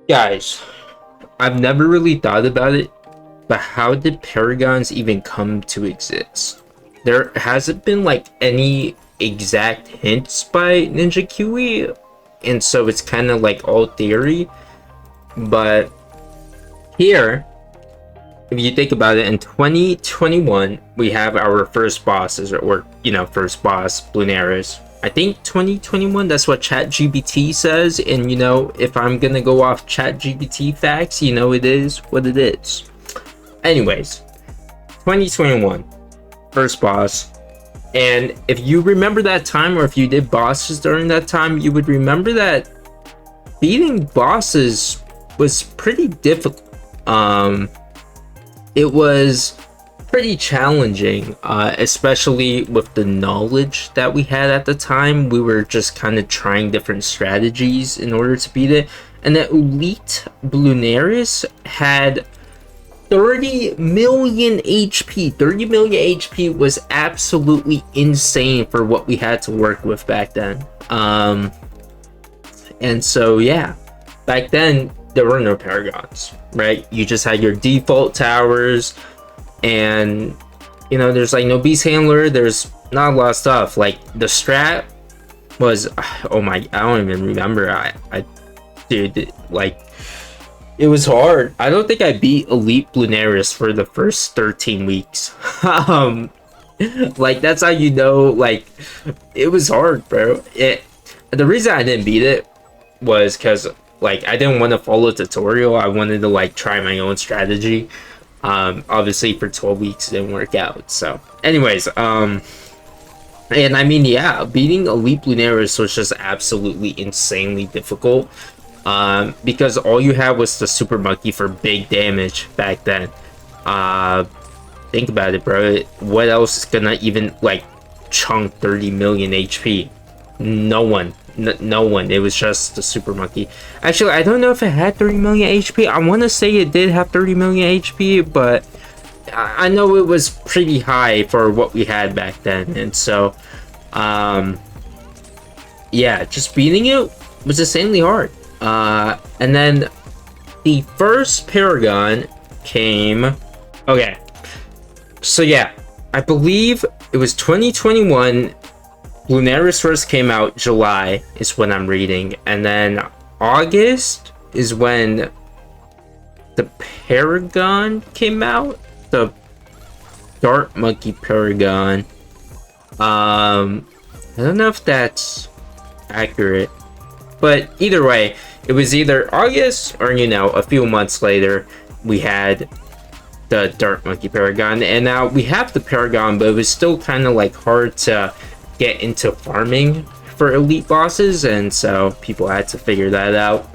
Guys, I've never really thought about it, but how did Paragons even come to exist? There hasn't been like any exact hints by Ninja Kiwi, and so it's kind of like all theory. But here, if you think about it, in 2021, we have our first bosses, or first boss, Bloons. I think 2021, that's what ChatGPT says, and if I'm gonna go off ChatGPT facts, it is what it is. Anyways, 2021, first boss, and if you remember that time, or if you did bosses during that time, you would remember that beating bosses was pretty difficult. It was pretty challenging, especially with the knowledge that we had at the time. We were just kind of trying different strategies in order to beat it. And the elite Bloons had 30 million HP. 30 million HP was absolutely insane for what we had to work with back then. And so, yeah, back then there were no Paragons, right? You just had your default towers, and there's like no beast handler. There's not a lot of stuff. Like the strat was, oh my, I don't even remember. Dude, like it was hard. I don't think I beat elite Bloons for the first 13 weeks. Like that's how like it was hard, bro. The reason I didn't beat it was because like I didn't want to follow a tutorial. I wanted to like try my own strategy. Obviously for 12 weeks it didn't work out. So anyways, and I mean, yeah, beating elite Bloons was just absolutely insanely difficult, because all you had was the super monkey for big damage back then. Think about it, bro. What else is gonna even like chunk 30 million HP? No one. No one. It was just the super monkey. Actually, I don't know if it had 30 million HP. I want to say it did have 30 million HP, but I know it was pretty high for what we had back then. And so, yeah, just beating it was insanely hard. And then the first Paragon came. Okay, so yeah, I believe it was 2021. Bloons first came out. July is when I'm reading, and then August is when the Paragon came out, the Dart Monkey Paragon. I don't know if that's accurate, but either way, it was either August or a few months later we had the Dart Monkey Paragon, and now we have the Paragon, but it was still kind of like hard to get into farming for elite bosses, and so people had to figure that out.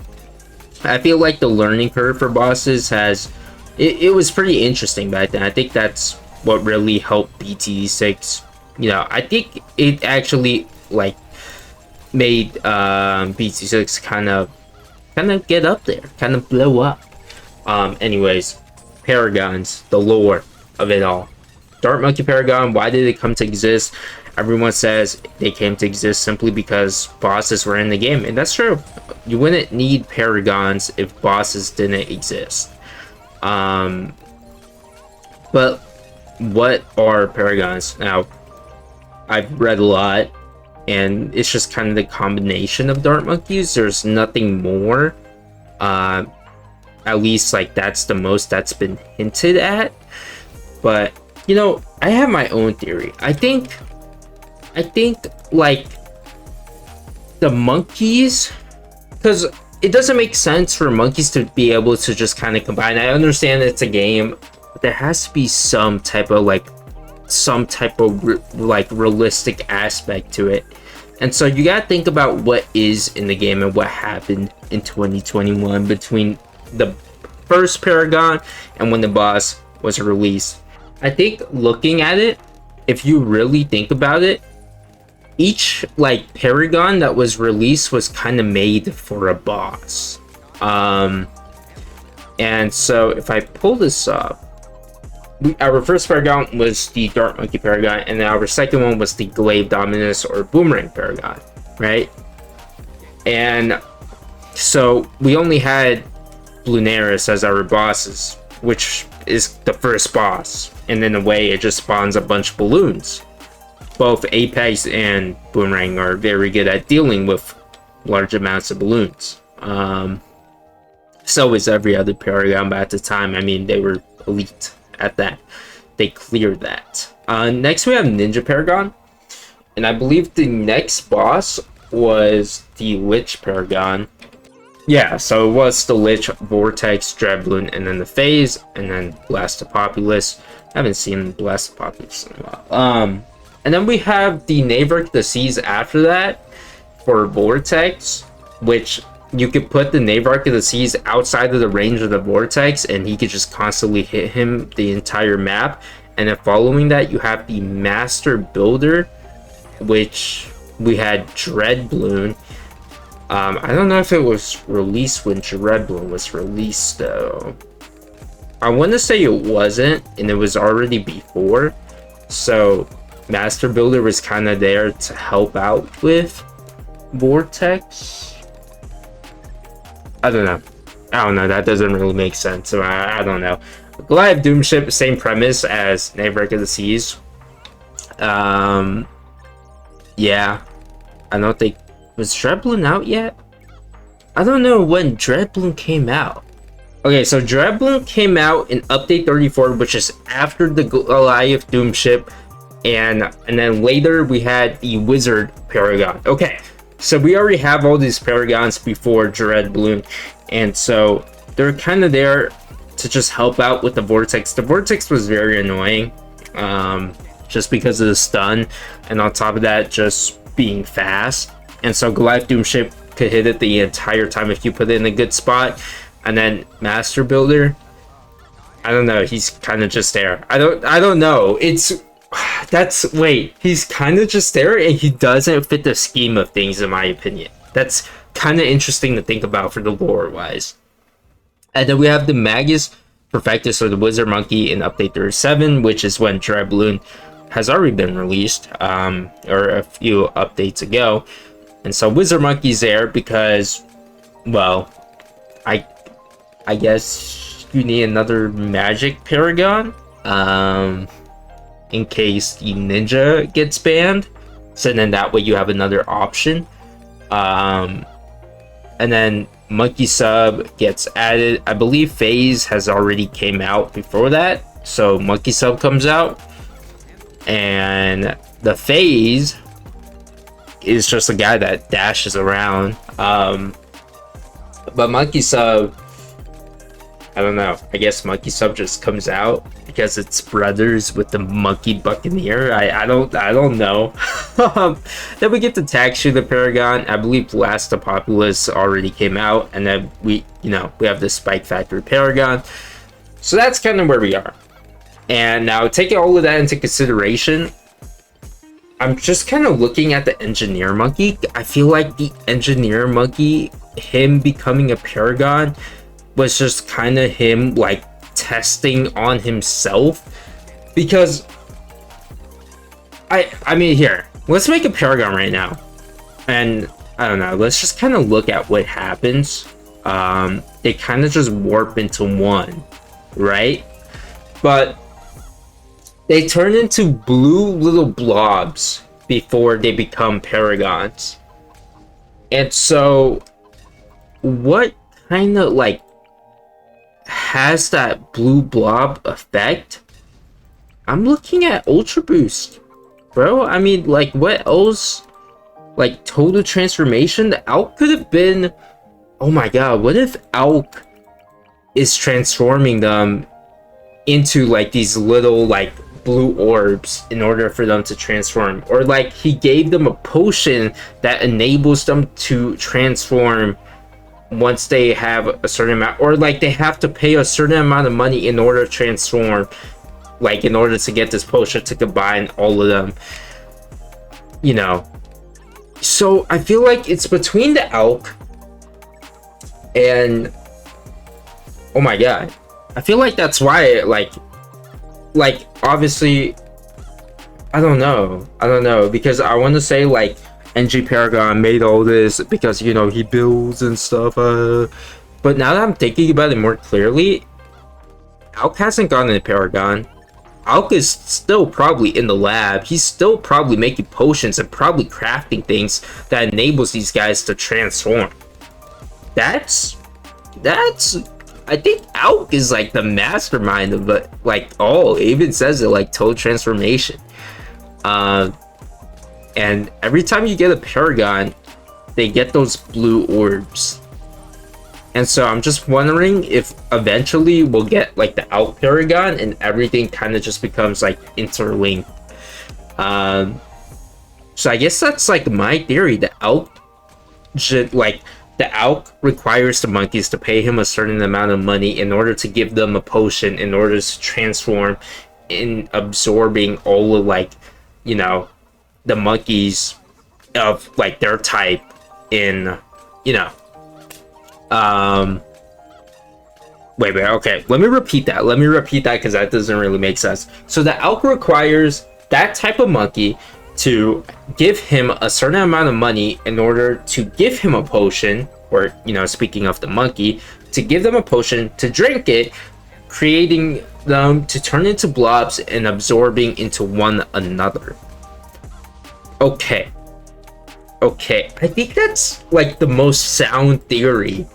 I feel like the learning curve for bosses it was pretty interesting back then. I think that's what really helped BTD6. I think it actually like made BTD6 kind of get up there, kind of blow up. Anyways, Paragons, the lore of it all. Dart Monkey Paragon, why did it come to exist? Everyone says they came to exist simply because bosses were in the game, and that's true. You wouldn't need Paragons if bosses didn't exist. But what are Paragons? Now, I've read a lot, and it's just kind of the combination of Dart Monkeys. There's nothing more. At least, like, that's the most that's been hinted at. But, I have my own theory. I think like the monkeys, because it doesn't make sense for monkeys to be able to just kind of combine. I understand it's a game, but there has to be some type of realistic aspect to it. And so you gotta think about what is in the game and what happened in 2021 between the first Paragon and when the boss was released. I think looking at it, if you really think about it, each like Paragon that was released was kind of made for a boss. And so if I pull this up, our first Paragon was the Dart Monkey Paragon, and then our second one was the Glaive Dominus or Boomerang Paragon, right? And so we only had Bloonaris as our bosses, which is the first boss. And in a way, it just spawns a bunch of balloons. Both Apex and Boomerang are very good at dealing with large amounts of balloons. So is every other Paragon, but at the time, I mean, they were elite at that. They cleared that. Next, we have Ninja Paragon. And I believe the next boss was the Lich Paragon. Yeah, so it was the Lich, Vortex, Dreadbloon, and then the Phase, and then Blastopopulus. I haven't seen Blastopopulus in a while. And then we have the Navrek the Seas after that for Vortex, which you could put the Navrek of the Seas outside of the range of the Vortex, and he could just constantly hit him the entire map. And then following that, you have the Master Builder, which we had Dreadbloon. I don't know if it was released when Dreadbloon was released, though. I want to say it wasn't, and it was already before. So Master Builder was kind of there to help out with Vortex. I don't know. That doesn't really make sense. So I don't know. Goliath Doomship, same premise as Navrek of the Seas. Yeah. I don't think... Was Dreadbloon out yet? I don't know when Dreadbloon came out. Okay, so Dreadbloon came out in Update 34, which is after the Goliath Doomship. And then later we had the Wizard Paragon. Okay, so we already have all these Paragons before Dreadbloon. And so they're kind of there to just help out with the Vortex. The Vortex was very annoying. Just because of the stun. And on top of that, just being fast. And so Goliath Doomship could hit it the entire time if you put it in a good spot. And then Master Builder, I don't know, he's kind of just there. I don't know. He's kind of just there, and he doesn't fit the scheme of things, in my opinion. That's kind of interesting to think about for the lore wise. And then we have the Magus Perfectus, or the Wizard Monkey, in Update 37, which is when Dreadbloon has already been released, or a few updates ago. And so Wizard Monkey's there because, well, I guess you need another magic Paragon, in case the Ninja gets banned. So then that way you have another option. And then Monkey Sub gets added. I believe Phase has already came out before that. So Monkey Sub comes out. And the Phase is just a guy that dashes around. But Monkey Sub, I don't know. I guess Monkey Sub just comes out because it's brothers with the Monkey Buccaneer. I don't know. Then we get the Tag Shooter Paragon. I believe Blastopopulus already came out, and then we have the Spike Factory Paragon. So that's kind of where we are. And now taking all of that into consideration, I'm just kind of looking at the Engineer Monkey. I feel like the Engineer Monkey, him becoming a Paragon, was just kind of him like testing on himself. Because I mean, here, let's make a Paragon right now, and I don't know, let's just kind of look at what happens. They kind of just warp into one, right? But they turn into blue little blobs before they become Paragons. And so what kind of like has that blue blob effect? I'm looking at Ultra Boost, bro. I mean, like, what else? Like, total transformation? The Alk could have been... Oh my god, what if Alk is transforming them into like these little like blue orbs in order for them to transform? Or like he gave them a potion that enables them to transform once they have a certain amount, or like they have to pay a certain amount of money in order to transform, like in order to get this potion to combine all of them, you know. So I feel like it's between the Alk and, oh my god, I feel like that's why like obviously I don't know because I want to say like NG Paragon made all this because, you know, he builds and stuff, But now that I'm thinking about it more clearly, Alk hasn't gone into Paragon. Alk is still probably in the lab. He's still probably making potions and probably crafting things that enables these guys to transform. That's I think Alk is like the mastermind of it, like it even says it, like total transformation. And every time you get a Paragon, they get those blue orbs. And so I'm just wondering if eventually we'll get like the Alk Paragon and everything kind of just becomes like interlinked. So I guess that's like my theory. The Alk requires the monkeys to pay him a certain amount of money in order to give them a potion in order to transform, in absorbing all of like, you know, the monkeys of like their type in, you know. Okay, let me repeat that because that doesn't really make sense. So the Alk requires that type of monkey to give him a certain amount of money in order to give him a potion, or, you know, speaking of the monkey, to give them a potion to drink it, creating them to turn into blobs and absorbing into one another. Okay, I think that's like the most sound theory.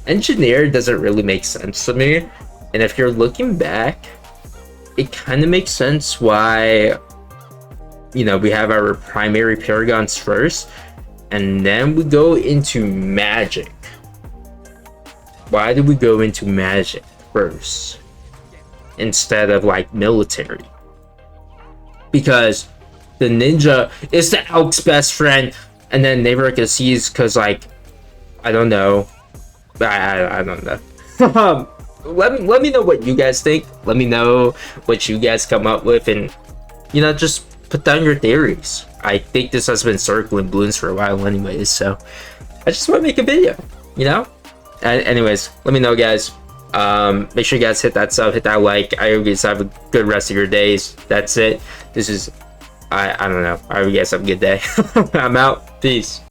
Engineer doesn't really make sense to me, and if you're looking back, it kind of makes sense why, you know, we have our primary Paragons first, and then we go into magic. Why did we go into magic first instead of like military? Because the ninja is the Alk's best friend, and then Neighbor sees, because like, I don't know. I don't know. Let me know what you guys think. Let me know what you guys come up with, and, you know, just put down your theories. I think this has been circling Bloons for a while anyways, so I just want to make a video, you know. And anyways, let me know, guys. Make sure you guys hit that sub, hit that like. I hope you guys have a good rest of your days. That's it. This is I don't know. I hope you guys have a good day. I'm out. Peace.